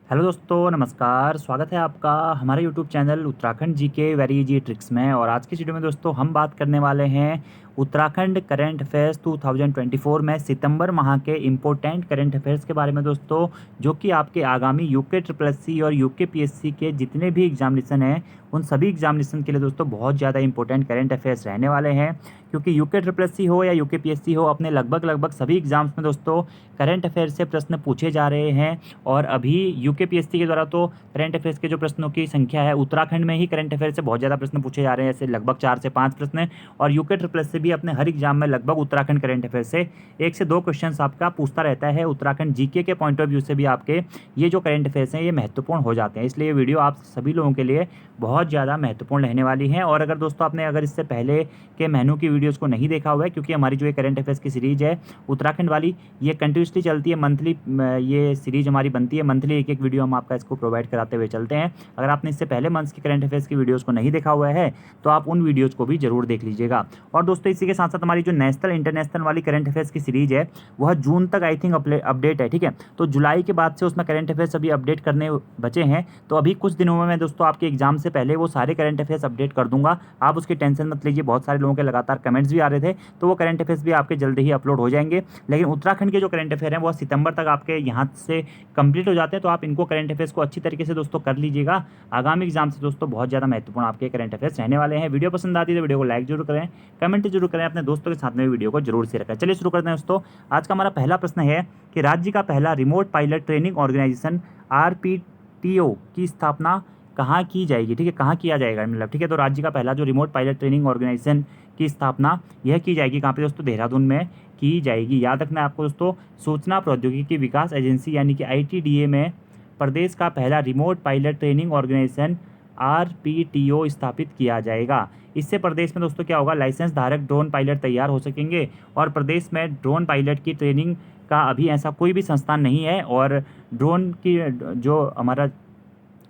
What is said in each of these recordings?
Hello दोस्तों, नमस्कार। स्वागत है आपका हमारे YouTube channel Uttarakhand GK very easy tricks में। और आज की वीडियो में दोस्तों हम बात करने वाले हैं उत्तराखंड करंट अफेयर्स 2024 में सितंबर माह के इम्पोर्टेंट करंट अफेयर्स के बारे में दोस्तों, जो कि आपके आगामी यूके ट्रिपल एस सी और यूके पीएससी के जितने भी एग्जामिनेशन हैं उन सभी एग्जामिनेशन के लिए दोस्तों बहुत ज़्यादा इंपॉर्टेंट करंट अफेयर्स रहने वाले हैं। क्योंकि यूके ट्रिपल एस सी हो या यूके पीएससी हो, अपने लगभग सभी एग्जाम्स में दोस्तों करंट अफेयर्स से प्रश्न पूछे जा रहे हैं। और अभी यूके पीएससी के द्वारा तो करंट अफेयर्स के जो प्रश्नों की संख्या है, उत्तराखंड में ही करंट अफेयर्स से बहुत ज़्यादा प्रश्न पूछे जा रहे हैं, ऐसे लगभग 4 से 5 प्रश्न। और यूके ट्रिपल एस से भी अपने हर एग्जाम में लगभग उत्तराखंड करंट अफेयर्स से 1 से 2 क्वेश्चन आपका पूछता रहता है। उत्तराखंड जीके के पॉइंट ऑफ व्यू से भी आपके ये जो करंट अफेयर्स हैं ये महत्वपूर्ण हो जाते हैं, इसलिए ये वीडियो आप सभी लोगों के लिए बहुत ज़्यादा महत्वपूर्ण रहने वाली है। और अगर दोस्तों आपने अगर इससे पहले के महीनों की वीडियोज़ को नहीं देखा हुआ है, क्योंकि हमारी जो ये करंट अफेयर्स की सीरीज है उत्तराखंड वाली, ये कंटिन्यूसली चलती है, मंथली ये सीरीज हमारी बनती है, मंथली एक वीडियो हम आपका इसको प्रोवाइड कराते हुए चलते हैं। अगर आपने इससे पहले मंथ्स की करंट अफेयर्स की वीडियोज़ को नहीं देखा हुआ है तो आप उन वीडियोज़ को भी जरूर देख लीजिएगा। और दोस्तों इसी के साथ साथ हमारी जो नेशनल इंटरनेशनल वाली करंट अफेयर्स की सीरीज है वह जून तक आई थिंक अपडेट है, ठीक है। तो जुलाई के बाद से उसमें करंट अफेयर्स अभी अपडेट करने बचे हैं, तो अभी कुछ दिनों में मैं दोस्तों आपके एग्जाम से पहले वो सारे करंट अफेयर्स अपडेट कर दूंगा। आप उसकी टेंशन मत लीजिए। बहुत सारे लोगों के लगातार कमेंट्स भी आ रहे थे, तो वो करंट अफेयर्स भी आपके जल्दी ही अपलोड हो जाएंगे। लेकिन उत्तराखंड के जो करंट अफेयर हैं वो सितंबर तक आपके यहाँ से कंप्लीट हो जाते हैं, तो आप इनको करंट अफेयर्स को अच्छी तरीके से दोस्तों कर लीजिएगा। आगामी एग्जाम से दोस्तों बहुत ज़्यादा महत्वपूर्ण आपके करंट अफेयर्स रहने वाले हैं। वीडियो पसंद आती है तो वीडियो को लाइक जरूर करें, कमेंट जरूर करें, अपने दोस्तों के साथ में वीडियो को जरूर शेयर करें। चलिए शुरू करते हैं दोस्तों। आज का हमारा पहला प्रश्न है कि राज्य का पहला remote pilot training organisation RPTO की स्थापना कहाँ की जाएगी, ठीक है, कहाँ किया जाएगा मतलब, ठीक है। तो राज्य का पहला जो रिमोट पायलट ट्रेनिंग ऑर्गेनाइजेशन की स्थापना यह की जाएगी कहाँ पे दोस्तों, देहरादून में की जाएगी। याद रखना है आपको दोस्तों, सूचना प्रौद्योगिकी विकास एजेंसी यानी कि ITDA में प्रदेश का पहला remote pilot training organisation RPTO स्थापित किया जाएगा। इससे प्रदेश में दोस्तों क्या होगा, लाइसेंस धारक ड्रोन पायलट तैयार हो सकेंगे। और प्रदेश में ड्रोन पायलट की ट्रेनिंग का अभी ऐसा कोई भी संस्थान नहीं है, और ड्रोन की जो हमारा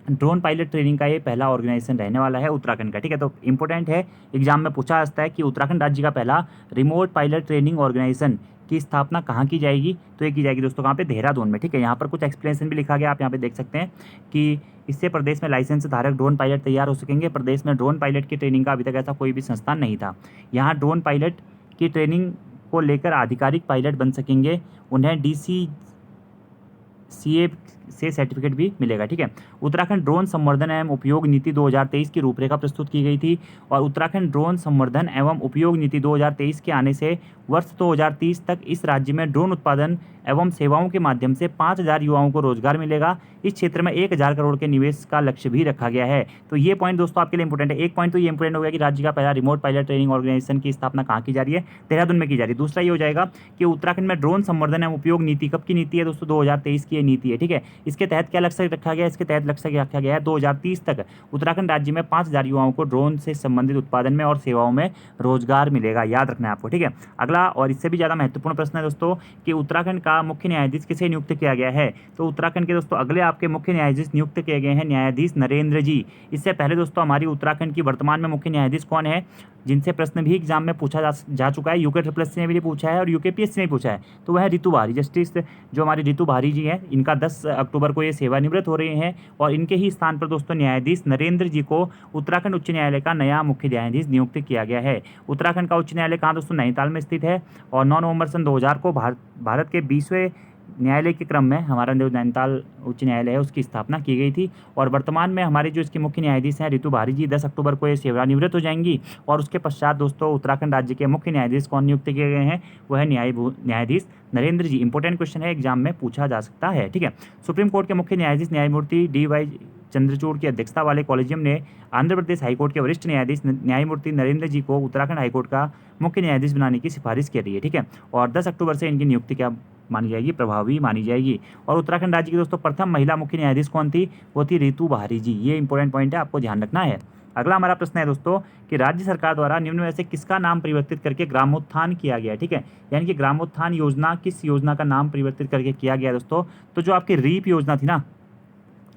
ड्रोन पायलट ट्रेनिंग का ये पहला ऑर्गेनाइजेशन रहने वाला है उत्तराखंड का, ठीक है। तो इंपॉर्टेंट है, एग्जाम में पूछा जाता है कि उत्तराखंड राज्य का पहला रिमोट पायलट ट्रेनिंग ऑर्गेनाइजेशन की स्थापना कहाँ की जाएगी, तो ये की जाएगी दोस्तों कहाँ पे, देहरादून में, ठीक है। यहाँ पर कुछ एक्सप्लेनेशन भी लिखा गया, आप यहाँ पे देख सकते हैं कि इससे प्रदेश में लाइसेंस धारक ड्रोन पायलट तैयार हो सकेंगे। प्रदेश में ड्रोन पायलट की ट्रेनिंग का अभी तक ऐसा कोई भी संस्थान नहीं था। यहाँ ड्रोन पायलट की ट्रेनिंग को लेकर आधिकारिक पायलट बन सकेंगे, उन्हें DCCA से सर्टिफिकेट भी मिलेगा, ठीक है। उत्तराखंड ड्रोन संवर्धन एवं उपयोग नीति 2023 की रूपरेखा प्रस्तुत की गई थी। और उत्तराखंड ड्रोन संवर्धन एवं उपयोग नीति 2023 के आने से वर्ष 2030 तक इस राज्य में ड्रोन उत्पादन एवं सेवाओं के माध्यम से 5,000 युवाओं को रोजगार मिलेगा। इस क्षेत्र में 1,000 करोड़ के निवेश का लक्ष्य भी रखा गया है। तो ये पॉइंट दोस्तों आपके लिए इंपॉर्टेंट है। एक पॉइंट तो ये इंपॉर्टेंट हो गया कि राज्य का पहला रिमोट पायलट ट्रेनिंग ऑर्गेनाइजेशन की स्थापना कहाँ की जा रही है, देहरादून में की जा रही है। दूसरा ये हो जाएगा कि उत्तराखंड में ड्रोन संवर्धन एवं उपयोग नीति कब की नीति है दोस्तों, 2023 की ये नीति है, ठीक है। इसके तहत क्या लक्ष्य रखा गया, इसके तहत लक्ष्य रखा गया है 2030 तक उत्तराखंड राज्य में 5,000 युवाओं को ड्रोन से संबंधित उत्पादन में और सेवाओं में रोजगार मिलेगा। याद रखना है आपको, ठीक है। अगला और इससे भी ज़्यादा महत्वपूर्ण प्रश्न है दोस्तों कि उत्तराखंड का मुख्य न्यायाधीश किसे नियुक्त किया गया है। तो उत्तराखंड के दोस्तों अगले आपके मुख्य न्यायाधीश नियुक्त किए गए हैं न्यायाधीश नरेंद्र जी। इससे पहले दोस्तों हमारी उत्तराखंड की वर्तमान में मुख्य न्यायाधीश कौन है, जिनसे प्रश्न भी एग्जाम में पूछा जा चुका है, यूके ट्रिपल एस ने भी पूछा है और यूके पीएससी ने पूछा है, तो वह रितु भारी, जस्टिस जो हमारी रितु भारी जी हैं, इनका 10 अक्टूबर को ये सेवानिवृत्त हो रहे हैं। और इनके ही स्थान पर दोस्तों न्यायाधीश नरेंद्र जी को उत्तराखंड उच्च न्यायालय का नया मुख्य न्यायाधीश नियुक्त किया गया है। उत्तराखंड का उच्च न्यायालय कहाँ दोस्तों, नैनीताल में स्थित है। और 9 नवंबर सन 2000 को भारत के 20वें न्यायालय के क्रम में हमारा जो नैनीताल उच्च न्यायालय है उसकी स्थापना की गई थी। और वर्तमान में हमारे जो इसके मुख्य न्यायाधीश हैं रितु भारी जी, 10 अक्टूबर को ये सेवानिवृत्त हो जाएंगी। और उसके पश्चात दोस्तों उत्तराखंड राज्य के मुख्य न्यायाधीश कौन नियुक्त किए गए हैं, वह है न्यायाधीश नरेंद्र जी। इंपॉर्टेंट क्वेश्चन है, एग्जाम में पूछा जा सकता है, ठीक है। सुप्रीम कोर्ट के मुख्य न्यायाधीश न्यायमूर्ति DY चंद्रचूड़ की अध्यक्षता वाले कॉलेजियम ने आंध्र प्रदेश हाईकोर्ट के वरिष्ठ न्यायाधीश न्यायमूर्ति नरेंद्र जी को उत्तराखंड हाईकोर्ट का मुख्य न्यायाधीश बनाने की सिफारिश की है, ठीक है। और 10 अक्टूबर से इनकी नियुक्ति क्या मानी जाएगी, प्रभावी मानी जाएगी। और उत्तराखंड राज्य की दोस्तों प्रथम महिला मुख्य न्यायाधीश कौन थी, वो थी रितु भारी जी। ये इंपॉर्टेंट पॉइंट है, आपको ध्यान रखना है। अगला हमारा प्रश्न है दोस्तों कि राज्य सरकार द्वारा निम्न में से किसका नाम परिवर्तित करके ग्रामोत्थान किया गया, ठीक है। यानी कि ग्रामोत्थान योजना किस योजना का नाम परिवर्तित करके किया गया दोस्तों, तो जो आपकी रीप योजना थी ना,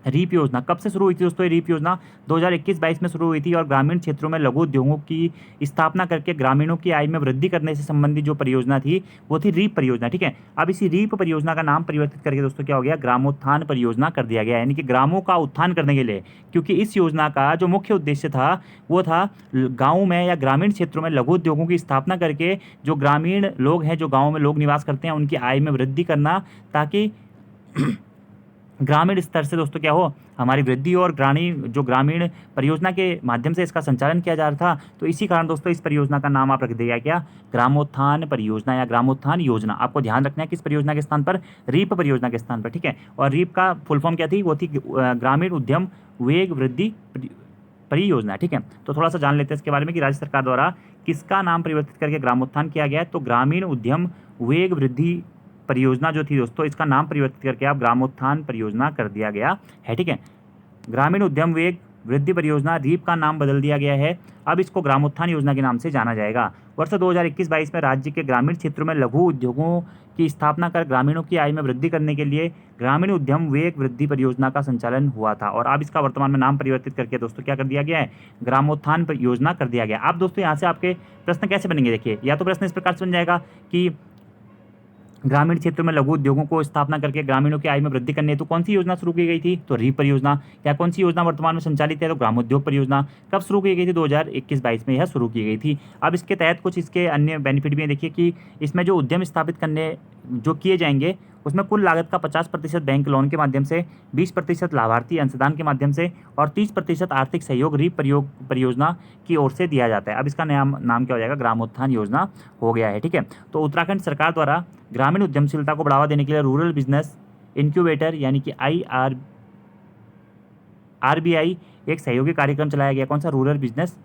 रीप योजना कब से शुरू हुई थी दोस्तों? ये रीप योजना 2021-22 में शुरू हुई थी और ग्रामीण क्षेत्रों में लघु उद्योगों की स्थापना करके ग्रामीणों की आय में वृद्धि करने से संबंधित जो परियोजना थी वो थी रीप परियोजना। ठीक है, अब इसी रीप परियोजना का नाम परिवर्तित करके दोस्तों क्या हो गया, ग्रामोत्थान परियोजना कर दिया गया, यानी कि ग्रामों का उत्थान करने के लिए। क्योंकि इस योजना का जो मुख्य उद्देश्य था वो था गाँव में या ग्रामीण क्षेत्रों में लघु उद्योगों की स्थापना करके जो ग्रामीण लोग हैं, जो गाँव में लोग निवास करते हैं, उनकी आय में वृद्धि करना, ताकि ग्रामीण स्तर से दोस्तों क्या हो, हमारी वृद्धि और ग्रामीण परियोजना के माध्यम से इसका संचालन किया जा रहा था। तो इसी कारण दोस्तों इस परियोजना का नाम आप रख दिया क्या, ग्रामोत्थान परियोजना या ग्रामोत्थान योजना। आपको ध्यान रखना है किस परियोजना के स्थान पर, रीप परियोजना के स्थान पर। ठीक है, और रीप का फुल फॉर्म क्या थी, वो थी ग्रामीण उद्यम वेग वृद्धि परियोजना। ठीक है, तो थोड़ा सा जान लेते हैं इसके बारे में कि राज्य सरकार द्वारा किसका नाम परिवर्तित करके ग्रामोत्थान किया गया है। तो ग्रामीण उद्यम वेग वृद्धि परियोजना जो थी दोस्तों, इसका नाम परिवर्तित करके आप ग्रामोत्थान परियोजना कर दिया गया है। ठीक है, ग्रामीण उद्यम वेग वृद्धि परियोजना रीप का नाम बदल दिया गया है, अब इसको ग्रामोत्थान योजना के नाम से जाना जाएगा। वर्ष 2021-22 में राज्य के ग्रामीण क्षेत्रों में लघु उद्योगों की स्थापना कर ग्रामीणों की आय में वृद्धि करने के लिए ग्रामीण उद्यम वेग वृद्धि परियोजना का संचालन हुआ था, और अब इसका वर्तमान में नाम परिवर्तित करके दोस्तों क्या कर दिया गया है, ग्रामोत्थान योजना कर दिया गया। अब दोस्तों यहाँ से आपके प्रश्न कैसे बनेंगे, देखिए, या तो प्रश्न इस प्रकार से बन जाएगा कि ग्रामीण क्षेत्र में लघु उद्योगों को स्थापना करके ग्रामीणों की आय में वृद्धि करने हेतु कौन सी योजना शुरू की गई थी, तो रीप परियोजना। या कौन सी योजना वर्तमान में संचालित है, तो ग्रामोद्योग परियोजना। कब शुरू की गई थी, 2021-22 में यह शुरू की गई थी। अब इसके तहत कुछ इसके अन्य बेनिफिट भी हैं। देखिए कि इसमें जो उद्यम स्थापित करने जो किए जाएंगे उसमें कुल लागत का 50% बैंक लोन के माध्यम से, 20% लाभार्थी अंशदान के माध्यम से और 30% आर्थिक सहयोग रीप परियोजना की ओर से दिया जाता है। अब इसका नाम क्या हो जाएगा, ग्रामोत्थान योजना हो गया है। ठीक है, तो उत्तराखंड सरकार द्वारा ग्रामीण उद्यमशीलता को बढ़ावा देने के लिए रूरल बिजनेस इनक्यूबेटर यानी कि RBI एक सहयोगी कार्यक्रम चलाया गया। कौन सा, रूरल बिजनेस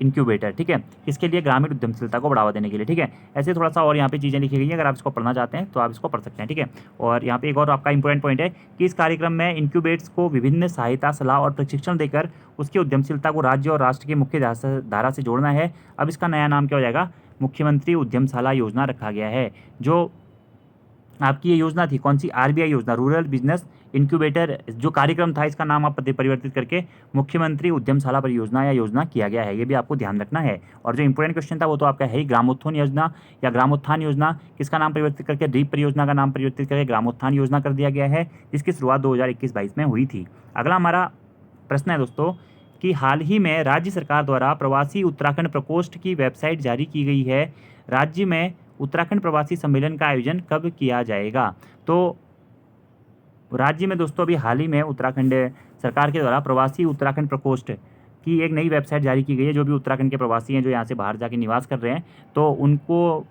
इनक्यूबेटर। ठीक है, इसके लिए ग्रामीण उद्यमशीलता को बढ़ावा देने के लिए। ठीक है, ऐसे थोड़ा सा और यहाँ पे चीज़ें लिखी गई हैं, अगर आप इसको पढ़ना चाहते हैं तो आप इसको पढ़ सकते हैं। ठीक है, और यहाँ पे एक और आपका इंपॉर्टेंट पॉइंट है कि इस कार्यक्रम में इनक्यूबेट्स को विभिन्न सहायता, सलाह और प्रशिक्षण देकर उसकी उद्यमशीलता को राज्य और राष्ट्र की मुख्य धारा से जोड़ना है। अब इसका नया नाम क्या हो जाएगा, मुख्यमंत्री उद्यमशाला योजना रखा गया है। जो आपकी ये योजना थी कौन सी, RBI योजना, रूरल बिजनेस इनक्यूबेटर जो कार्यक्रम था, इसका नाम आप परिवर्तित करके मुख्यमंत्री उद्यमशाला परियोजना या योजना किया गया है। ये भी आपको ध्यान रखना है। और जो इंपॉर्टेंट क्वेश्चन था वो तो आपका है ही, ग्रामोत्थान योजना या ग्रामोत्थान योजना किसका नाम परिवर्तित करके, रीप परियोजना का नाम परिवर्तित करके ग्रामोत्थान योजना कर दिया गया है, जिसकी शुरुआत 2021-22 में हुई थी। अगला हमारा प्रश्न है दोस्तों कि हाल ही में राज्य सरकार द्वारा प्रवासी उत्तराखंड प्रकोष्ठ की वेबसाइट जारी की गई है। राज्य में उत्तराखंड प्रवासी सम्मेलन का आयोजन कब किया जाएगा। तो राज्य में दोस्तों अभी हाल ही में उत्तराखंड सरकार के द्वारा प्रवासी उत्तराखंड प्रकोष्ठ की एक नई वेबसाइट जारी की गई है। जो भी उत्तराखंड के प्रवासी हैं, जो यहाँ से बाहर जाके निवास कर रहे हैं, तो उनको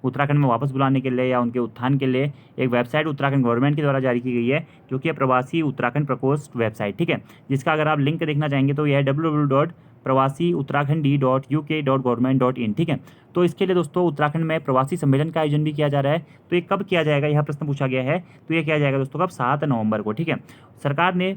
उत्तराखंड में वापस बुलाने के लिए या उनके उत्थान के लिए एक वेबसाइट उत्तराखंड गवर्नमेंट के द्वारा जारी की गई है, जो कि है प्रवासी उत्तराखंड प्रकोष्ठ वेबसाइट। ठीक है, जिसका अगर आप लिंक देखना चाहेंगे तो यह है www.pravasiuttarakhandi.uk.government.in। ठीक है, तो इसके लिए दोस्तों उत्तराखंड में प्रवासी सम्मेलन का आयोजन भी किया जा रहा है। तो ये कब किया जाएगा, यह प्रश्न पूछा गया है। तो ये किया जाएगा दोस्तों कब, 7 नवंबर को। ठीक है, सरकार ने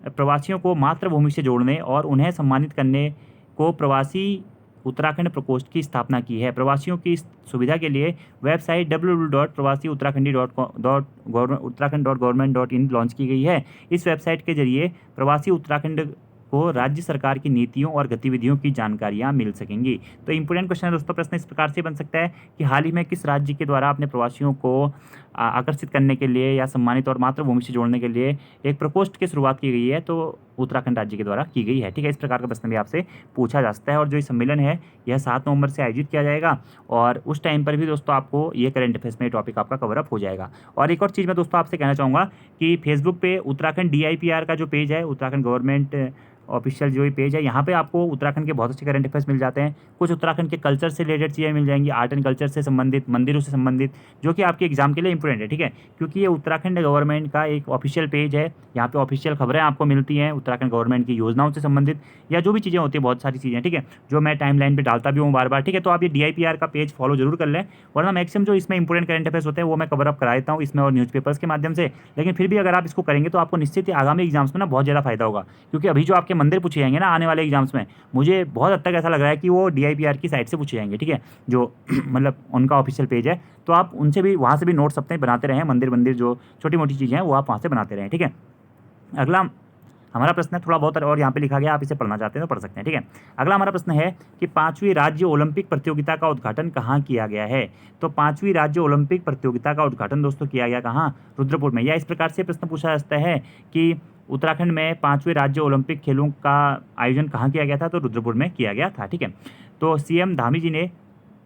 प्रवासियों को मातृभूमि से जोड़ने और उन्हें सम्मानित करने को प्रवासी उत्तराखंड प्रकोष्ठ की स्थापना की है। प्रवासियों की सुविधा के लिए वेबसाइट www.pravasiuttarakhandi.उत्तराखंड.government.in लॉन्च की गई है। इस वेबसाइट के जरिए प्रवासी उत्तराखंड को राज्य सरकार की नीतियों और गतिविधियों की जानकारियां मिल सकेंगी। तो इंपोर्टेंट क्वेश्चन है दोस्तों, प्रश्न इस प्रकार से बन सकता है कि हाल ही में किस राज्य के द्वारा अपने प्रवासियों को आकर्षित करने के लिए या सम्मानित और मातृभूमि से जोड़ने के लिए एक प्रकोष्ठ की शुरुआत की गई है, तो उत्तराखंड राज्य के द्वारा की गई है। ठीक है, इस प्रकार का प्रश्न भी आपसे पूछा जा सकता है। और जो ये सम्मेलन है यह 7 नवंबर से आयोजित किया जाएगा, और उस टाइम पर भी दोस्तों आपको ये करंट अफेयर्स में टॉपिक आपका कवरअप हो जाएगा। और एक और चीज़ मैं दोस्तों आपसे कहना चाहूँगा कि फेसबुक पे उत्तराखंड DIPR का जो पेज है, उत्तराखंड गवर्नमेंट ऑफिशियल जो ये पेज है, यहाँ पे आपको उत्तराखंड के बहुत अच्छे करंट अफेयर्स मिल जाते हैं। कुछ उत्तराखंड के कल्चर से रिलेटेड चीज़ें मिल जाएंगी, आर्ट एंड कल्चर से संबंधित, मंदिरों से संबंधित, जो कि आपके एग्जाम के लिए इंपॉर्टेंट है। ठीक है, क्योंकि ये उत्तराखंड गवर्नमेंट का एक ऑफिशियल पेज है। यहाँ पे ऑफिशियल खबरें आपको मिलती हैं उत्तराखंड गवर्नमेंट की योजनाओं से संबंधित, या जो भी चीज़ें होती हैं, बहुत सारी चीज़ें। ठीक है, जो मैं टाइमलाइन पे डालता भी हूँ बार बार। ठीक है, तो आप ये DIPR का पेज फॉलो जरूर कर लें, वरना मैक्सिमम जो इसमें इंपॉर्टेंट करंट अफेयर्स होते हैं वो मैं कवर अप करा देता हूँ इसमें और न्यूज़पेपर्स के माध्यम से। लेकिन फिर भी अगर आप इसको करेंगे तो आपको निश्चित ही आगामी एग्जाम्स में ना बहुत ज़्यादा फायदा होगा, क्योंकि अभी जो आपके मंदिर पूछे जाएंगे ना आने वाले एग्जाम्स में, मुझे बहुत हद तक ऐसा लग रहा है कि वो DIPR की साइट से पूछे जाएंगे। ठीक है, जो मतलब उनका ऑफिशियल पेज है, तो आप उनसे भी, वहाँ से भी नोट्स अपने बनाते रहें। मंदिर जो छोटी मोटी चीज़ें हैं वो आप वहाँ से बनाते रहें। ठीक है, अगला हमारा प्रश्न है, थोड़ा बहुत और यहाँ पे लिखा गया, आप इसे पढ़ना चाहते हैं तो पढ़ सकते हैं, ठीक है। अगला हमारा प्रश्न है कि 5वीं राज्य ओलंपिक प्रतियोगिता का उद्घाटन कहाँ किया गया है। तो 5वीं राज्य ओलंपिक प्रतियोगिता का उद्घाटन दोस्तों किया गया कहाँ, रुद्रपुर में। या इस प्रकार से प्रश्न पूछा जाता है कि उत्तराखंड में 5वें राज्य ओलंपिक खेलों का आयोजन कहाँ किया गया था, तो रुद्रपुर में किया गया था, ठीक है। तो सीएम धामी जी ने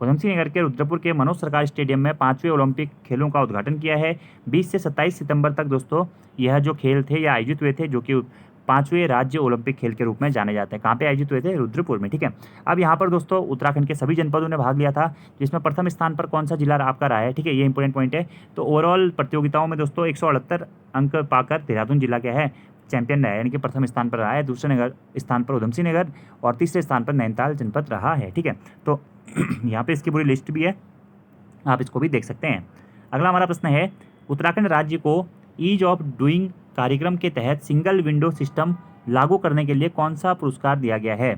उधम सिंह नगर के रुद्रपुर के मनोज सरकार स्टेडियम में 5वें ओलंपिक खेलों का उद्घाटन किया है। 20 से 27 सितंबर तक दोस्तों यह जो खेल थे यह आयोजित हुए थे, जो कि 5वें राज्य ओलंपिक खेल के रूप में जाने जाते हैं। कहाँ पे आयोजित हुए थे, रुद्रपुर में, ठीक है। अब यहाँ पर दोस्तों उत्तराखंड के सभी जनपदों ने भाग लिया था, जिसमें प्रथम स्थान पर कौन सा जिला आपका रहा है, ठीक है, ये इंपॉर्टेंट पॉइंट है। तो ओवरऑल प्रतियोगिताओं में दोस्तों 178 अंक पाकर देहरादून जिला क्या है, चैंपियन रहा है, यानी कि प्रथम स्थान पर रहा है। दूसरे स्थान पर उधम सिंह नगर और तीसरे स्थान पर नैनीताल जनपद रहा है, ठीक है। तो यहाँ पे इसकी पूरी लिस्ट भी है, आप इसको भी देख सकते हैं। अगला हमारा प्रश्न है, उत्तराखंड राज्य को ईज ऑफ डूइंग कार्यक्रम के तहत सिंगल विंडो सिस्टम लागू करने के लिए कौन सा पुरस्कार दिया गया है।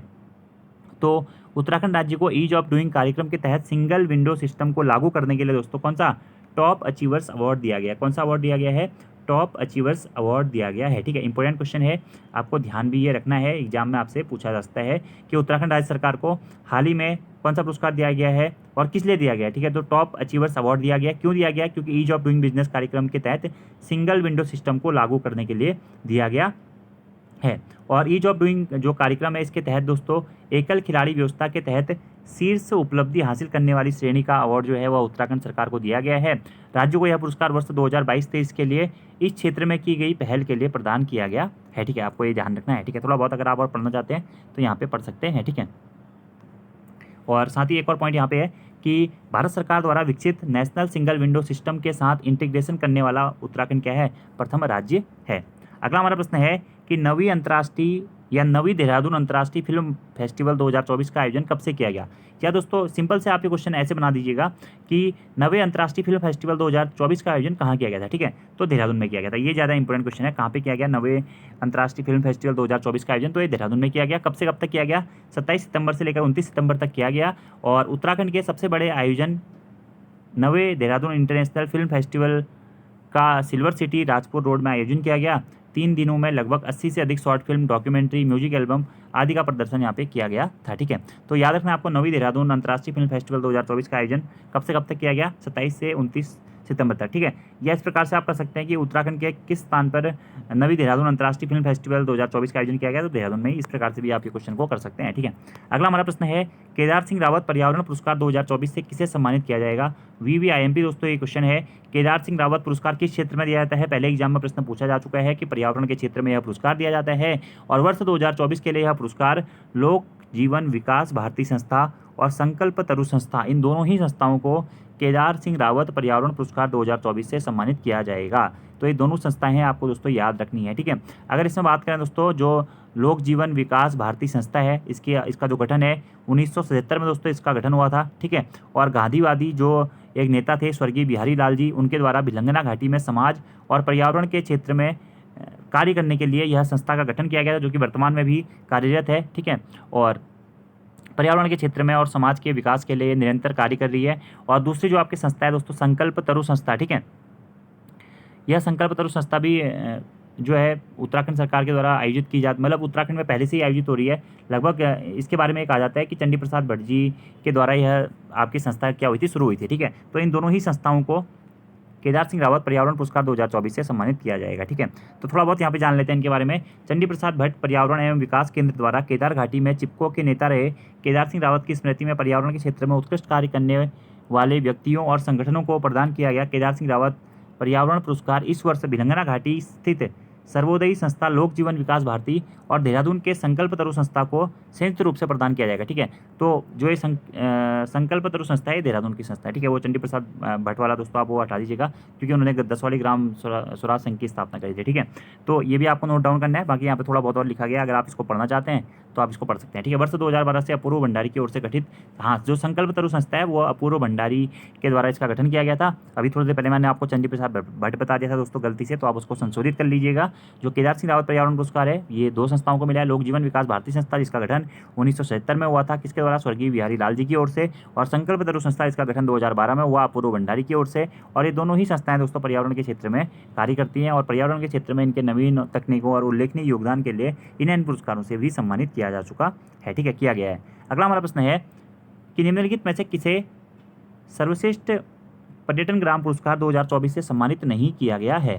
तो उत्तराखंड राज्य को ईज ऑफ डूइंग कार्यक्रम के तहत सिंगल विंडो सिस्टम को लागू करने के लिए दोस्तों कौन सा टॉप अचीवर्स अवार्ड दिया गया है। कौन सा अवार्ड दिया गया है, टॉप अचीवर्स अवार्ड दिया गया है, ठीक है। इंपॉर्टेंट क्वेश्चन है, आपको ध्यान भी ये रखना है, एग्जाम में आपसे पूछा जा सकता है कि उत्तराखंड राज्य सरकार को हाल ही में कौन सा पुरस्कार दिया गया है और किस लिए दिया गया है, ठीक है। तो टॉप अचीवर्स अवार्ड दिया गया, क्यों दिया गया, क्योंकि ईज ऑफ डूइंग बिजनेस कार्यक्रम के तहत सिंगल विंडो सिस्टम को लागू करने के लिए दिया गया है। और ईज ऑफ डूइंग जो कार्यक्रम है इसके तहत दोस्तों एकल खिलाड़ी व्यवस्था के तहत शीर्ष उपलब्धि हासिल करने वाली श्रेणी का अवार्ड जो है वह उत्तराखंड सरकार को दिया गया है। राज्य को यह पुरस्कार वर्ष 2022-23 के लिए इस क्षेत्र में की गई पहल के लिए प्रदान किया गया है, ठीक है। आपको ये ध्यान रखना है, ठीक है। थोड़ा बहुत अगर आप और पढ़ना चाहते हैं तो यहाँ पे पढ़ सकते हैं, ठीक है। और साथ ही एक और पॉइंट यहाँ पे है कि भारत सरकार द्वारा विकसित नेशनल सिंगल विंडो सिस्टम के साथ इंटीग्रेशन करने वाला उत्तराखंड क्या है, प्रथम राज्य है। अगला हमारा प्रश्न है कि नवी देहरादून अंतर्राष्ट्रीय फिल्म फेस्टिवल 2024 का आयोजन कब से किया गया। क्या दोस्तों सिंपल से आप ये क्वेश्चन ऐसे बना दीजिएगा कि नवे अंतर्राष्ट्रीय फिल्म फेस्टिवल 2024 का आयोजन कहाँ किया गया था, ठीक है। तो देहरादून में किया गया था। ये ज़्यादा इंपॉर्टेंट क्वेश्चन है, कहाँ पे किया गया नवे अंतर्राष्ट्रीय फिल्म फेस्टिवल 2024 का आयोजन, तो ये देहरादून में किया गया। कब से कब तक किया गया, 27 सितंबर से लेकर 29 सितंबर तक किया गया। और उत्तराखंड के सबसे बड़े आयोजन नवे देहरादून इंटरनेशनल फिल्म फेस्टिवल का सिल्वर सिटी राजपुर रोड में आयोजन किया गया। 3 दिनों में लगभग 80 से अधिक short film, documentary, music album आदि का प्रदर्शन यहाँ पे किया गया था, ठीक है। तो याद रखना आपको नवी देहरादून अंतर्राष्ट्रीय फिल्म फेस्टिवल 2024 का आयोजन कब से कब तक किया गया, 27 से 29 सितंबर तक, ठीक है। या इस प्रकार से आप कर सकते हैं कि उत्तराखंड के किस स्थान पर नवी देहरादून अंतर्राष्ट्रीय फिल्म फेस्टिवल 2024 का आयोजन किया गया, तो देहरादून में। इस प्रकार से भी आप ये क्वेश्चन को कर सकते हैं, ठीक है। अगला हमारा प्रश्न है, केदार सिंह रावत पर्यावरण पुरस्कार 2024 से किसे सम्मानित किया जाएगा। VVIMP दोस्तों ये क्वेश्चन है, केदार सिंह रावत पुरस्कार किस क्षेत्र में दिया जाता है। पहले एग्जाम में प्रश्न पूछा जा चुका है कि पर्यावरण के क्षेत्र में यह पुरस्कार दिया जाता है। और वर्ष 2024 के लिए यह पुरस्कार लोक जीवन विकास भारती संस्था और संकल्प तरु संस्था, इन दोनों ही संस्थाओं को केदार सिंह रावत पर्यावरण पुरस्कार 2024 से सम्मानित किया जाएगा। तो ये दोनों संस्थाएं हैं, आपको दोस्तों याद रखनी है, ठीक है। अगर इसमें बात करें दोस्तों, जो लोक जीवन विकास भारती संस्था है इसका जो गठन है 1977 में दोस्तों इसका गठन हुआ था, ठीक है। और गांधीवादी जो एक नेता थे स्वर्गीय बिहारी लाल जी, उनके द्वारा भिलंगना घाटी में समाज और पर्यावरण के क्षेत्र में कार्य करने के लिए यह संस्था का गठन किया गया था, जो कि वर्तमान में भी कार्यरत है, ठीक है। और पर्यावरण के क्षेत्र में और समाज के विकास के लिए निरंतर कार्य कर रही है। और दूसरी जो आपकी संस्था है दोस्तों संकल्प तरु संस्था, ठीक है। यह संकल्प तरु संस्था भी जो है उत्तराखंड सरकार के द्वारा आयोजित की जाती, मतलब उत्तराखंड में पहले से ही आयोजित हो रही है लगभग। इसके बारे में कहा जाता है कि चंडी प्रसाद भट्ट जी के द्वारा यह आपकी संस्था क्या हुई थी, शुरू हुई थी, ठीक है। तो इन दोनों ही संस्थाओं को केदार सिंह रावत पर्यावरण पुरस्कार 2024 से सम्मानित किया जाएगा, ठीक है। तो थोड़ा बहुत यहाँ पे जान लेते हैं इनके बारे में। चंडी प्रसाद भट्ट पर्यावरण एवं विकास केंद्र द्वारा केदार घाटी में चिपको के नेता रहे केदार सिंह रावत की स्मृति में पर्यावरण के क्षेत्र में उत्कृष्ट कार्य करने वाले व्यक्तियों और संगठनों को प्रदान किया गया केदार सिंह रावत पर्यावरण पुरस्कार इस वर्ष भिलंगना घाटी स्थित सर्वोदयी संस्था, लोक जीवन विकास भारती और देहरादून के संकल्प तरु संस्था को संयुक्त रूप से प्रदान किया जाएगा, ठीक है। तो जो ये संकल्प तरु संस्था है देहरादून की संस्था है, ठीक है। वो चंडी प्रसाद भट्ट वाला दोस्तों आप वो हटा दीजिएगा, क्योंकि उन्होंने 10 वाली ग्राम स्वराज संघ की स्थापना करी थी, ठीक है। तो ये भी आपको नोट डाउन करना है। बाकी यहाँ पे थोड़ा बहुत और लिखा गया, अगर आप इसको पढ़ना चाहते हैं तो आप इसको पढ़ सकते हैं, ठीक है। वर्ष 2012 से अपूर्व भंडारी की ओर से गठित, हाँ, जो संकल्प तरु संस्था है वो अपूर्व भंडारी के द्वारा इसका गठन किया गया था। अभी थोड़ी देर पहले मैंने आपको चंडी प्रसाद भट्ट बता दिया था दोस्तों गलती से, तो आप उसको संशोधित कर लीजिएगा। जो केदार सिंह रावत पर्यावरण पुरस्कार है ये 2 संस्थाओं को मिला है। लोक जीवन विकास भारती संस्था जिसका गठन 1977 में हुआ था, किसके द्वारा, स्वर्गीय बिहारी लाल जी की ओर से। और संकल्प तरु संस्था इसका गठन 2012 में हुआ, अपूर्व भंडारी की ओर से। और ये दोनों ही संस्थाएं दोस्तों पर्यावरण के क्षेत्र में कार्य करती हैं और पर्यावरण के क्षेत्र में इनके नवीन तकनीकों और उल्लेखनीय योगदान के लिए इन्हें इन पुरस्कारों से भी सम्मानित किया जा चुका है, ठीक है, किया गया है। अगला हमारा प्रश्न है कि निम्नलिखित में से किसे सर्वश्रेष्ठ पर्यटन ग्राम पुरस्कार 2024 से सम्मानित नहीं किया गया है।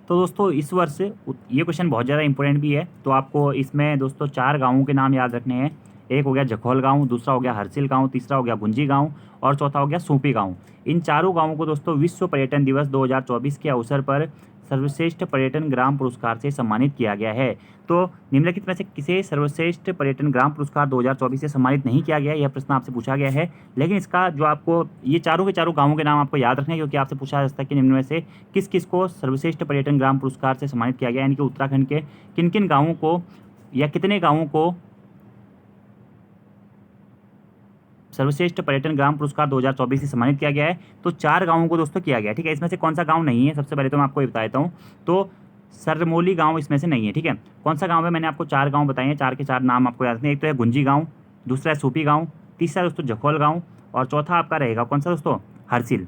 तो दोस्तों इस वर्ष ये क्वेश्चन बहुत ज़्यादा इंपॉर्टेंट भी है, तो आपको इसमें दोस्तों 4 गाँवों के नाम याद रखने हैं। एक हो गया जखौल गांव, दूसरा हो गया हरसिल गांव, तीसरा हो गया गुंजी गांव और चौथा हो गया सूपी गांव। इन चारों गांवों को दोस्तों विश्व पर्यटन दिवस 2024 के अवसर पर सर्वश्रेष्ठ पर्यटन ग्राम पुरस्कार से सम्मानित किया गया है। तो निम्नलिखित में से किसे सर्वश्रेष्ठ पर्यटन ग्राम पुरस्कार 2024 से सम्मानित नहीं किया गया, यह प्रश्न आपसे पूछा गया है। लेकिन इसका जो आपको ये चारों के चारों गांवों के नाम आपको याद रखने हैं, क्योंकि आपसे पूछा जा सकता है कि निम्न में से किस किस को सर्वश्रेष्ठ पर्यटन ग्राम पुरस्कार से सम्मानित किया गया, यानी कि उत्तराखंड के किन किन गाँवों को या कितने गाँवों को सर्वश्रेष्ठ पर्यटन ग्राम पुरस्कार 2024 से सम्मानित किया गया है। तो 4 गांवों को दोस्तों किया गया है, ठीक है। इसमें से कौन सा गांव नहीं है, सबसे पहले तो मैं आपको ये बता देता हूँ। तो सरमोली गांव इसमें से नहीं है, ठीक है। कौन सा गांव है, मैंने आपको 4 गांव बताए हैं, 4 के 4 नाम आपको याद रखने हैं। एक तो है गुंजी गाँव, दूसरा है सूपी गाँव, तीसरा दोस्तों जखौल गाँव और चौथा आपका रहेगा कौन सा दोस्तों, हरसिल।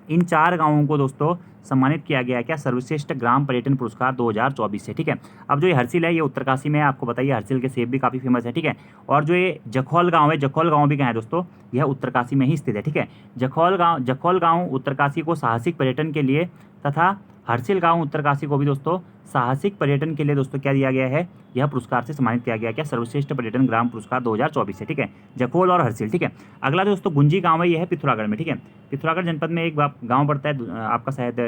इन 4 गांवों को दोस्तों सम्मानित किया गया है क्या, सर्वश्रेष्ठ ग्राम पर्यटन पुरस्कार 2024 से, ठीक है। अब जो ये हरसिल है ये उत्तरकाशी में है, आपको बताइए हरसिल के सेब भी काफ़ी फेमस है, ठीक है। और जो ये जखौल गांव है, जखौल गांव भी कहाँ है दोस्तों, यह उत्तरकाशी में ही स्थित है, ठीक है। जखौल गांव उत्तरकाशी को साहसिक पर्यटन के लिए तथा हरसिल गांव उत्तरकाशी को भी दोस्तों साहसिक पर्यटन के लिए दोस्तों क्या दिया गया है, यह पुरस्कार से सम्मानित किया गया क्या, सर्वश्रेष्ठ पर्यटन ग्राम पुरस्कार 2024 से, ठीक है। जखौल और हरसिल, ठीक है। अगला दोस्तों गुंजी गांव है, यह है पिथौरागढ़ में, ठीक है। पिथौरागढ़ जनपद में एक गांव पड़ता है आपका शायद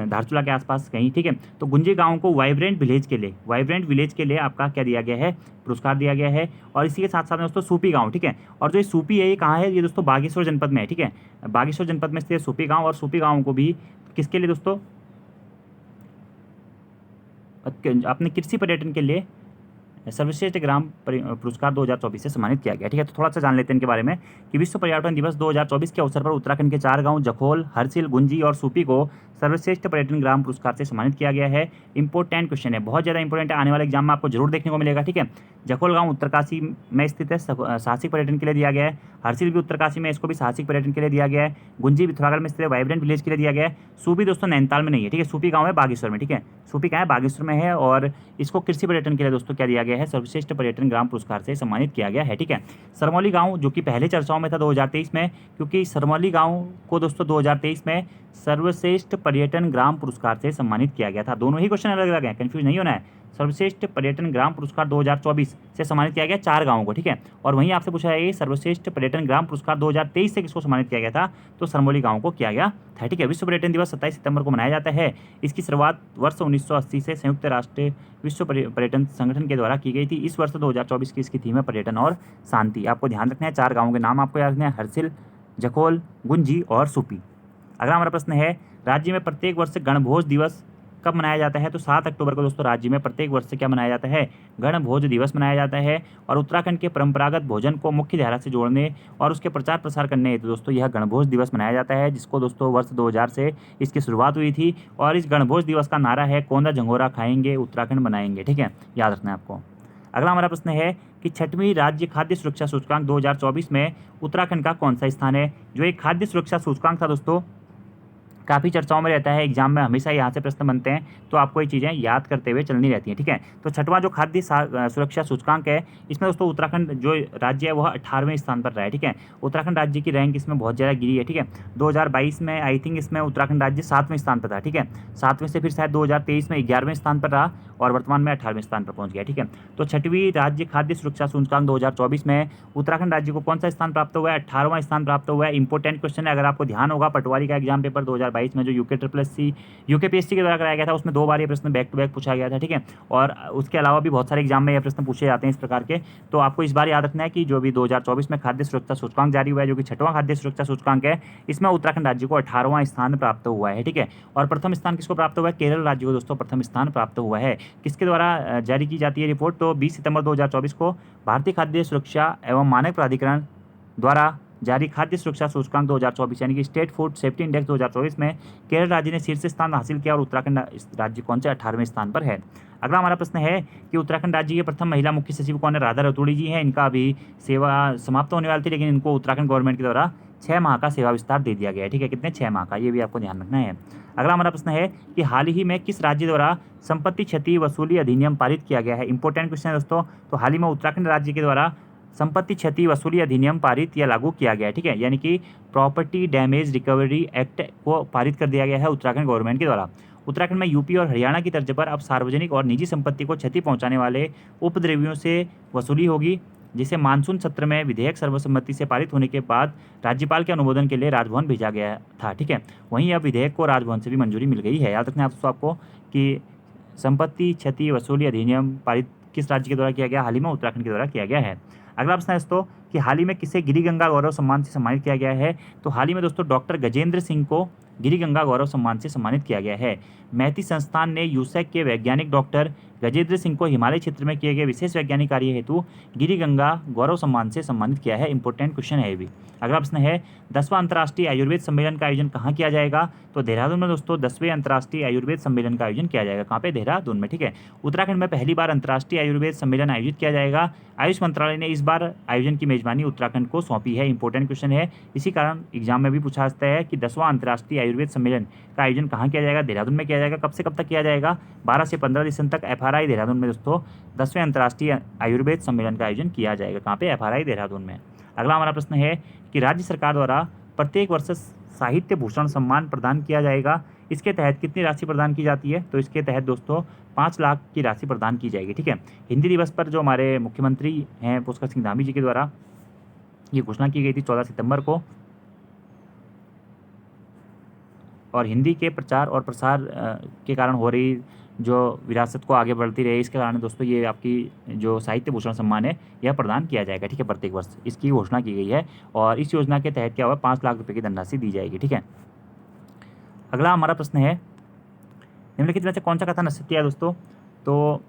धारचूला के आसपास कहीं, ठीक है। तो गुंजी गांव को वाइब्रेंट विलेज के लिए आपका क्या दिया गया है, पुरस्कार दिया गया है। और इसी के साथ साथ दोस्तों सूपी गाँव, ठीक है। और जो ये सूपी है ये कहाँ है, ये दोस्तों बागेश्वर जनपद में है, ठीक है। बागेश्वर जनपद में स्थित सूपी गाँव, और सूपी गाँव को भी किसके लिए दोस्तों, अपने कृषि पर्यटन के लिए सर्वश्रेष्ठ ग्राम पुरस्कार 2024 से सम्मानित किया गया, ठीक है। तो थोड़ा सा जान लेते हैं इनके बारे में कि विश्व पर्यटन दिवस 2024 के अवसर पर उत्तराखंड के 4 गांव जखौल, हरसिल, गुंजी और सूपी को सर्वश्रेष्ठ पर्यटन ग्राम पुरस्कार से सम्मानित किया गया है। इंपॉर्टेंट क्वेश्चन है, बहुत ज़्यादा इंपॉर्टेंट है, आने वाले एग्जाम में आपको जरूर देखने को मिलेगा, ठीक है। जखौल गाँव उत्तरकाशी में स्थित है, साहसिक पर्यटन के लिए दिया गया है। हरसिल भी उत्तरकाशी में, इसको भी साहसिक पर्यटन के लिए दिया गया है। गुंजी पिथौरागढ़ में स्थित है, वाइब्रेंट विलेज के लिए दिया गया है। सूपी दोस्तों नैनीताल में नहीं है, ठीक है। सूपी गाँव है बागेश्वर में, ठीक है। सूपी कहाँ है, बागेश्वर में है, और इसको कृषि पर्यटन के लिए दोस्तों क्या दिया गया है, सर्वश्रेष्ठ पर्यटन ग्राम पुरस्कार से सम्मानित किया गया है, ठीक है। सरमौली गांव जो कि पहले चर्चाओं में था 2023 में, क्योंकि सरमौली गांव को दोस्तों 2023 में सर्वश्रेष्ठ पर्यटन ग्राम पुरस्कार से सम्मानित किया गया था। दोनों ही क्वेश्चन अलग अलग हैं, कंफ्यूज नहीं होना है। सर्वश्रेष्ठ पर्यटन ग्राम पुरस्कार 2024 से सम्मानित किया गया 4 गाँवों को, ठीक है। और वहीं आपसे पूछा है सर्वश्रेष्ठ पर्यटन ग्राम पुरस्कार 2023 से किसको सम्मानित किया गया था, तो सरमौली गाँव को किया गया था, ठीक है। विश्व पर्यटन दिवस 27 सितंबर को मनाया जाता है। इसकी शुरुआत वर्ष 1980 से संयुक्त राष्ट्र विश्व पर्यटन संगठन के द्वारा की गई थी। इस वर्ष 2024 की इसकी थीम है पर्यटन और शांति। आपको ध्यान रखना है, 4 गाँवों के नाम आपको याद रखना है, हरसिल, जखौल, गुंजी और सूपी। अगला हमारा प्रश्न है, राज्य में प्रत्येक वर्ष गणभोज दिवस कब मनाया जाता है, तो 7 अक्टूबर को दोस्तों राज्य में प्रत्येक वर्ष से क्या मनाया जाता है, गणभोज दिवस मनाया जाता है। और उत्तराखंड के परंपरागत भोजन को मुख्य धारा से जोड़ने और उसके प्रचार प्रसार करने हेतु दोस्तों यह गणभोज दिवस मनाया जाता है, जिसको दोस्तों वर्ष 2000 से इसकी शुरुआत हुई थी। और इस गणभोज दिवस का नारा है, कोंदा झंगोरा खाएंगे उत्तराखंड बनाएंगे, ठीक है, याद रखना है आपको। अगला हमारा प्रश्न है कि 6वीं राज्य खाद्य सुरक्षा सूचकांक 2024 में उत्तराखंड का कौन सा स्थान है। जो एक खाद्य सुरक्षा सूचकांक था दोस्तों, काफ़ी चर्चाओं में रहता है, एग्जाम में हमेशा यहाँ से प्रश्न बनते हैं, तो आपको ये चीज़ें याद करते हुए चलनी रहती हैं, ठीक है। तो 6वां जो खाद्य सुरक्षा सूचकांक है, इसमें दोस्तों उत्तराखंड जो राज्य है वह 18वें स्थान पर रहा है, ठीक है। उत्तराखंड राज्य की रैंक इसमें बहुत ज़्यादा गिरी है, ठीक है। 2022 में आई थिंक इसमें उत्तराखंड राज्य 7वें स्थान पर था, ठीक है। 7वें से फिर शायद 2023 में 11वें स्थान पर रहा और वर्तमान में 18वें स्थान पर पहुंच गया, ठीक है। तो 6वीं राज्य खाद्य सुरक्षा सूचकांक 2024 में उत्तराखंड राज्य को कौन सा स्थान प्राप्त हुआ है, 18वां स्थान प्राप्त हुआ है। इंपॉर्टेंट क्वेश्चन है, अगर आपको ध्यान होगा पटवारी का एग्जाम पेपर 2022 में जो यूकेपीएससी के द्वारा कराया गया था, उसमें 2 बार ये प्रश्न बैक टू बैक पूछा गया था, ठीक है। और उसके अलावा भी बहुत सारे एग्जाम में ये प्रश्न पूछे जाते हैं इस प्रकार के। तो आपको इस बार याद रखना है कि जो भी 2024 में खाद्य सुरक्षा सूचकांक जारी हुआ है, जो कि 6वां खाद्य सुरक्षा सूचकांक है, इसमें उत्तराखंड राज्य को 18वां स्थान प्राप्त हुआ है, ठीक है। और प्रथम स्थान किसको प्राप्त हुआ है? केरल राज्य को दोस्तों प्रथम स्थान प्राप्त हुआ है। किसके द्वारा जारी की जाती है रिपोर्ट? तो 20 सितंबर 2024 को भारतीय खाद्य सुरक्षा एवं मानक प्राधिकरण द्वारा जारी खाद्य सुरक्षा सूचकांक 2024 यानी कि स्टेट फूड सेफ्टी इंडेक्स 2024 में केरल राज्य ने शीर्ष स्थान हासिल किया और उत्तराखंड राज्य कौन से 18वें स्थान पर है। अगला हमारा प्रश्न है कि उत्तराखंड राज्य के प्रथम महिला मुख्य सचिव कौन है? राधा रतूड़ी जी हैं। इनका अभी सेवा समाप्त होने वाली थी, लेकिन इनको उत्तराखंड गवर्नमेंट के द्वारा 6 माह का सेवा विस्तार दे दिया गया है, ठीक है। कितने? 6 माह का, ये भी आपको ध्यान रखना है। अगला हमारा प्रश्न है कि हाल ही में किस राज्य द्वारा संपत्ति क्षति वसूली अधिनियम पारित किया गया है? इंपॉर्टेंट क्वेश्चन है दोस्तों। तो हाल ही में उत्तराखंड राज्य के द्वारा संपत्ति क्षति वसूली अधिनियम पारित या लागू किया गया है, ठीक है। यानी कि प्रॉपर्टी डैमेज रिकवरी एक्ट को पारित कर दिया गया है उत्तराखंड गवर्नमेंट के द्वारा। उत्तराखंड में यूपी और हरियाणा की तर्ज पर अब सार्वजनिक और निजी संपत्ति को क्षति पहुंचाने वाले उपद्रवियों से वसूली होगी, जिसे मानसून सत्र में विधेयक सर्वसम्मति से पारित होने के बाद राज्यपाल के अनुमोदन के लिए राजभवन भेजा गया था, ठीक है। वहीं अब विधेयक को राजभवन से भी मंजूरी मिल गई है। याद रखना दोस्तों आपको कि संपत्ति क्षति वसूली अधिनियम पारित किस राज्य के द्वारा किया गया? हाल ही में उत्तराखंड के द्वारा किया गया है। अगला प्रश्न है दोस्तों कि हाल ही में किसे गिरी गंगा गौरव सम्मान से सम्मानित किया गया है? तो हाल ही में दोस्तों डॉक्टर गजेंद्र सिंह को गिरी गंगा गौरव सम्मान से सम्मानित किया गया है। मैती संस्थान ने यूसैक के वैज्ञानिक डॉक्टर गजेंद्र सिंह को हिमालय क्षेत्र में किए गए विशेष वैज्ञानिक कार्य हेतु गिरी गंगा गौरव सम्मान से सम्मानित किया है। इंपॉर्टेंट क्वेश्चन है ये भी। अगला प्रश्न है 10वां अंतर्राष्ट्रीय आयुर्वेद सम्मेलन का आयोजन कहाँ किया जाएगा? तो देहरादून में दोस्तों 10वें अंतर्राष्ट्रीय आयुर्वेद सम्मेलन का आयोजन किया जाएगा। कहाँ पे? देहरादून में, ठीक है। उत्तराखंड में पहली बार अंतर्राष्ट्रीय आयुर्वेद सम्मेलन आयोजित किया जाएगा। आयुष मंत्रालय ने इस बार आयोजन की मेजबानी उत्तराखंड को सौंपी है। इंपॉर्टेंट क्वेश्चन है, इसी कारण एग्जाम में भी पूछा जाता है कि 10वां अंतर्राष्ट्रीय आयुर्वेद सम्मेलन का आयोजन कहाँ किया जाएगा? देहरादून में किया जाएगा। कब से कब तक किया जाएगा? 12 से 15 दिसंबर तक FRI देहरादून में दोस्तों 10वें अंतर्राष्ट्रीय आयुर्वेद सम्मेलन का आयोजन किया जाएगा। कहाँ पे? FRI देहरादून में। अगला हमारा प्रश्न है कि राज्य सरकार द्वारा प्रत्येक वर्ष साहित्य भूषण सम्मान प्रदान किया जाएगा। इसके तहत कितनी राशि प्रदान की जाती है? तो इसके तहत दोस्तों 5 लाख की राशि प्रदान की जाएगी, ठीक है। हिंदी दिवस पर जो हमारे मुख्यमंत्री हैं पुष्कर सिंह धामी जी के द्वारा ये घोषणा की गई थी 14 सितंबर को। और हिंदी के प्रचार और प्रसार के कारण हो रही जो विरासत को आगे बढ़ती रहे, इसके कारण दोस्तों ये आपकी जो साहित्य भूषण सम्मान है यह प्रदान किया जाएगा, ठीक है, प्रत्येक वर्ष। इसकी घोषणा की गई है और इस योजना के तहत क्या हुआ? 5 लाख रुपये की धनराशि दी जाएगी, ठीक है। अगला हमारा प्रश्न है निम्नलिखित में से कौन सा कथन असत्य है दोस्तों? तो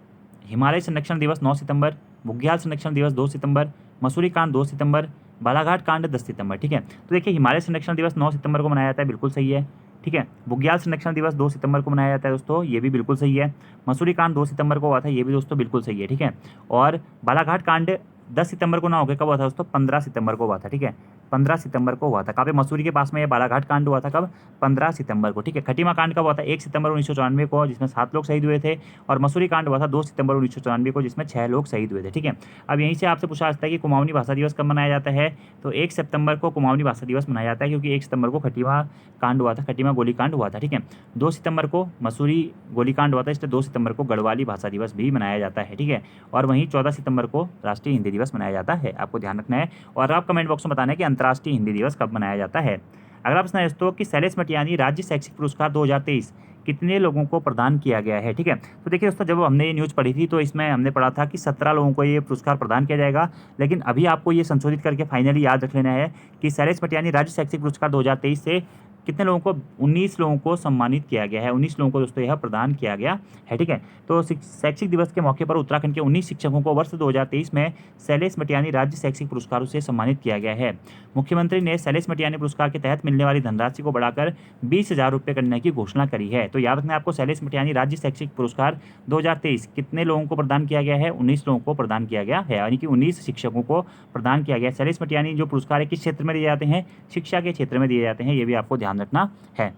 हिमालय संरक्षण दिवस 9 सितंबर, बुग्याल संरक्षण दिवस 2 सितंबर, मसूरी कांड 2 सितंबर, बालाघाट कांड 10 सितंबर, ठीक है। तो देखिए हिमालय संरक्षण दिवस 9 सितंबर को मनाया जाता है, बिल्कुल सही है, ठीक है। बुग्याल संरक्षण दिवस 2 सितंबर को मनाया जाता है दोस्तों, ये भी बिल्कुल सही है। मसूरी कांड 2 सितंबर को हुआ था, ये भी दोस्तों बिल्कुल सही है, ठीक है। और बालाघाट कांड 10 सितंबर को ना हो गया, कब हुआ था दोस्तों? 15 सितंबर को हुआ था, ठीक है। 15 सितंबर को हुआ था। कहाँ पे? मसूरी के पास में ये बालाघाट कांड हुआ था, कब? 15 सितंबर को, ठीक है। खटीमा कांड कब हुआ था? 1 सितंबर 1994 को, जिसमें 7 लोग शहीद हुए थे। और मसूरी कांड हुआ था 2 सितंबर 1994 को, जिसमें 6 लोग शहीद हुए थे, ठीक है। अब यहीं से आपसे पूछा जाता है कि कुमाऊनी भाषा दिवस कब मनाया जाता है? तो 1 सितंबर को कुमाऊनी भाषा दिवस मनाया जाता है, क्योंकि 1 सितंबर को खटीमा कांड हुआ था, खटीमा गोलीकांड हुआ था, ठीक है। 2 सितंबर को मसूरी गोलीकांड हुआ था, इसलिए 2 सितंबर को गढ़वाली भाषा दिवस भी मनाया जाता है, ठीक है। और वहीं 14 सितंबर को राष्ट्रीय हिंदी दिवस मनाया जाता है, आपको ध्यान रखना है। और आप कमेंट बॉक्स में बताना है कि अंतर्राष्ट्रीय हिंदी दिवस कब मनाया जाता है। अगला प्रश्न है दोस्तों कि शैलेश मटियानी राज्य शैक्षिक पुरस्कार 2023 कितने लोगों को प्रदान किया गया है, ठीक है। तो देखिए दोस्तों जब हमने ये न्यूज़ पढ़ी थी तो इसमें हमने पढ़ा था कि 17 लोगों को ये पुरस्कार प्रदान किया जाएगा, लेकिन अभी आपको ये संशोधित करके फाइनली याद रख लेना है कि शैलेश मटियानी राज्य शैक्षिक पुरस्कार 2023 से कितने लोगों को? 19 लोगों को सम्मानित किया गया है। 19 लोगों को दोस्तों यह प्रदान किया गया है, ठीक है। तो शैक्षिक दिवस के मौके पर उत्तराखंड के 19 शिक्षकों को वर्ष 2023 में शैलेश मटियानी राज्य शैक्षिक पुरस्कारों से सम्मानित किया गया है। मुख्यमंत्री ने शैलेश मटियानी पुरस्कार के तहत मिलने वाली धनराशि को बढ़ाकर 20,000 रुपये करने की घोषणा करी है। तो याद रखना आपको शैलेश मटियानी राज्य शैक्षिक पुरस्कार 2023 कितने लोगों को प्रदान किया गया है? 19 लोगों को प्रदान किया गया है, यानी कि 19 शिक्षकों को प्रदान किया गया। शैलेश मटियानी जो पुरस्कार है किस क्षेत्र में दिए जाते हैं? शिक्षा के क्षेत्र में दिए जाते हैं, ये भी आपको ध्यान रखना है।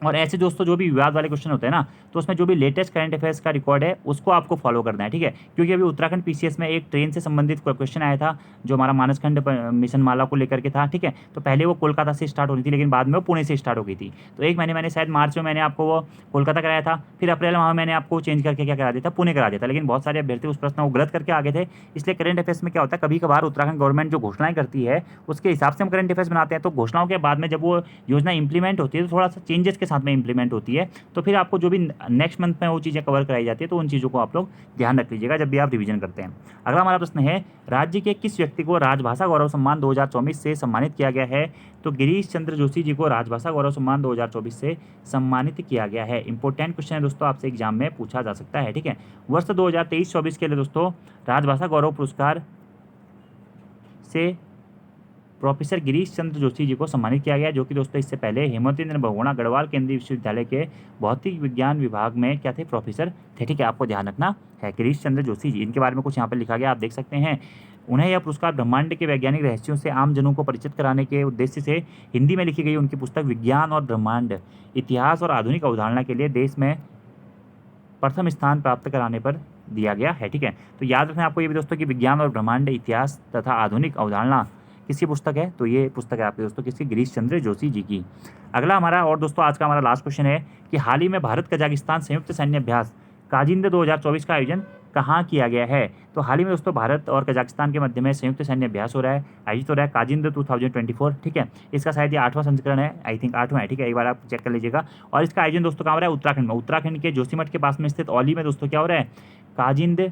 और ऐसे दोस्तों जो भी विवाद वाले क्वेश्चन होते हैं ना, तो उसमें जो भी लेटेस्ट करंट अफेयर्स का रिकॉर्ड है उसको आपको फॉलो करना है, ठीक है। क्योंकि अभी उत्तराखंड पीसीएस में एक ट्रेन से संबंधित क्वेश्चन आया था, जो हमारा मानसखंड मिशन माला को लेकर के था, ठीक है। तो पहले वो कोलकाता से स्टार्ट होनी थी, लेकिन बाद में वो पुणे से स्टार्ट हो गई थी। तो एक महीने मैंने शायद मार्च में मैंने आपको वो कोलकाता कराया था, फिर अप्रैल माह में मैंने आपको चेंज करके क्या करा दिया था, पुणे करा दिया था। लेकिन बहुत सारे अभ्यर्थी उस प्रश्न को गलत करके आगे थे। इसलिए करंट अफेयर्स में क्या होता है, कभी कभार उत्तराखंड गवर्नमेंट जो घोषणाएं करती है उसके हिसाब से हम करंट अफेयर्स बनाते हैं, तो घोषणाओं के बाद में जब वो योजना इंप्लीमेंट होती है तो थोड़ा सा चेंजेस के साथ में इंप्लीमेंट होती है। तो फिर आपको जो भी नेक्स्ट मंथ में वो चीज़ें कवर कराई जाती है, तो उन चीज़ों को आप लोग ध्यान रख लीजिएगा जब भी आप रिवीजन करते हैं। अगला हमारा प्रश्न है, राज्य के किस व्यक्ति को राजभाषा गौरव सम्मान 2024 से सम्मानित किया गया है? तो गिरीश चंद्र जोशी जी को राजभाषा गौरव सम्मान 2024 से सम्मानित किया गया है। इंपॉर्टेंट क्वेश्चन है दोस्तों, आपसे एग्जाम में पूछा जा सकता है, ठीक है। वर्ष 2023-24 के लिए दोस्तों राजभाषा गौरव पुरस्कार से प्रोफेसर गिरीश चंद्र जोशी जी को सम्मानित किया गया, जो कि दोस्तों इससे पहले हेमंतेंद्र बहुगुणा गढ़वाल केंद्रीय विश्वविद्यालय के भौतिक विज्ञान विभाग में क्या थे, प्रोफेसर थे, ठीक है। आपको ध्यान रखना है गिरीश चंद्र जोशी जी, इनके बारे में कुछ यहाँ पर लिखा गया, आप देख सकते हैं। उन्हें यह पुरस्कार ब्रह्मांड के वैज्ञानिक रहस्यों से आम जनों को परिचित कराने के उद्देश्य से हिंदी में लिखी गई उनकी पुस्तक विज्ञान और ब्रह्मांड, इतिहास और आधुनिक अवधारणा के लिए देश में प्रथम स्थान प्राप्त कराने पर दिया गया है, ठीक है। तो याद रखना आपको ये भी दोस्तों कि विज्ञान और ब्रह्मांड, इतिहास तथा आधुनिक अवधारणा किसकी पुस्तक है, तो ये पुस्तक है आपके दोस्तों किसकी, गिरीश चंद्र जोशी जी की। अगला हमारा और दोस्तों आज का हमारा लास्ट क्वेश्चन है कि हाल ही में भारत कजाकिस्तान संयुक्त सैन्य अभ्यास काजिंद 2024 का आयोजन कहाँ किया गया है? तो हाल ही में दोस्तों भारत और कजाकिस्तान के मध्य में संयुक्त सैन्य अभ्यास हो रहा है, आयोजित हो रहा है काजिंद 2024, ठीक है। इसका शायद ये 8वां संस्करण है, आई थिंक 8वां है, ठीक है। एक बार आप चेक कर लीजिएगा। और इसका आयोजन दोस्तों कहाँ हो रहा है, उत्तराखंड में। उत्तराखंड के जोशीमठ के पास में स्थित औली में दोस्तों क्या हो रहा है, काजिंद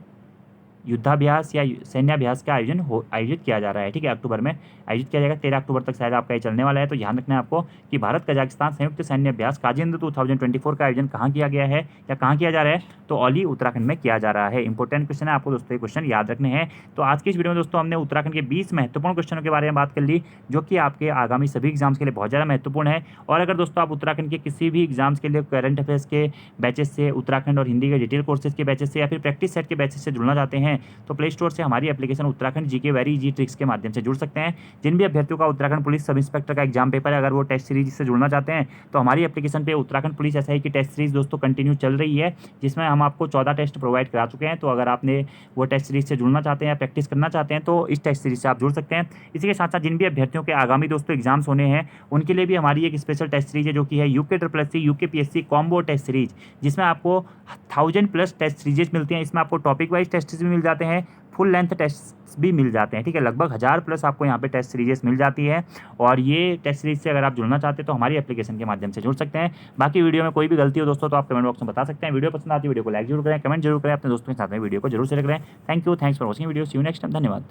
युद्धाभ्यास या सैन्याभ्यास का आयोजित किया जा रहा है, ठीक है। अक्टूबर में आयोजित किया जाएगा, 13 अक्टूबर तक शायद आपका ये चलने वाला है। तो ध्यान रखना है आपको कि भारत कजाकिस्तान संयुक्त सैन्य अभ्यास काजिंद 2024 का आयोजन कहाँ किया गया है या कहाँ किया जा रहा है, तो औली उत्तराखंड में किया जा रहा है। इंपॉर्टेंट क्वेश्चन है, आपको दोस्तों ये क्वेश्चन याद रखने हैं। तो आज की इस वीडियो में दोस्तों हमने उत्तराखंड के 20 महत्वपूर्ण क्वेश्चनों के बारे में बात कर ली, जो कि आपके आगामी सभी एग्जाम्स के लिए बहुत ज़्यादा महत्वपूर्ण है। और अगर दोस्तों आप उत्तराखंड के किसी भी एग्जाम्स के लिए करंट अफेयर्स के बैचेस से, उत्तराखंड और हिंदी के डिटेल कोर्सेज के बैचेस से या फिर प्रैक्टिस सेट के बैचेस से जुड़ना चाहते हैं, तो प्ले स्टोर से हमारी application Uttarakhand GK very easy tricks के माध्यम से जुड़ सकते हैं। जिन भी अभ्यर्थियों का उत्तराखंड पुलिस सब इंस्पेक्टर का एग्जाम पेपर है, अगर वो टेस्ट सीरीज से जुड़ना चाहते हैं, तो हमारी एप्लीकेशन पे उत्तराखंड पुलिस एसआई की टेस्ट सीरीज दोस्तों कंटिन्यू चल रही है, जिसमें हम आपको 14 टेस्ट प्रोवाइड करा चुके हैं। तो अगर आपने वो टेस्ट सीरीज से जुड़ना चाहते हैं या प्रैक्टिस करना चाहते हैं, तो इस टेस्ट सीरीज से आप जुड़ सकते हैं। इसी के साथ साथ जिन भी अभ्यर्थियों के आगामी दोस्तों एग्जाम्स होने हैं, उनके लिए भी हमारी एक स्पेशल टेस्ट सीरीज है, जो कि है UK SSC UKPSC combo test series, जिसमें आपको 1000+ टेस्ट सीरीजेस मिलती हैं। इसमें आपको टॉपिक वाइज टेस्ट भी मिल जाते हैं, फुल लेंथ टेस्ट भी मिल जाते हैं, ठीक है। लगभग 1000+ आपको यहाँ पे टेस्ट सीरीजेस मिल जाती है। और ये टेस्ट सीरीज से अगर आप जुड़ना चाहते हैं, तो हमारी एप्लीकेशन के माध्यम से जुड़ सकते हैं। बाकी वीडियो में कोई भी गलती हो दोस्तों, तो आप कमेंट बॉक्स में बता सकते हैं। वीडियो पसंद आती है, वीडियो को लाइक जरूर करें, कमेंट जरूर करें, अपने दोस्तों के साथ में वीडियो को जरूर शेयर करें। Thank you, thanks for watching video, see you next time, धन्यवाद।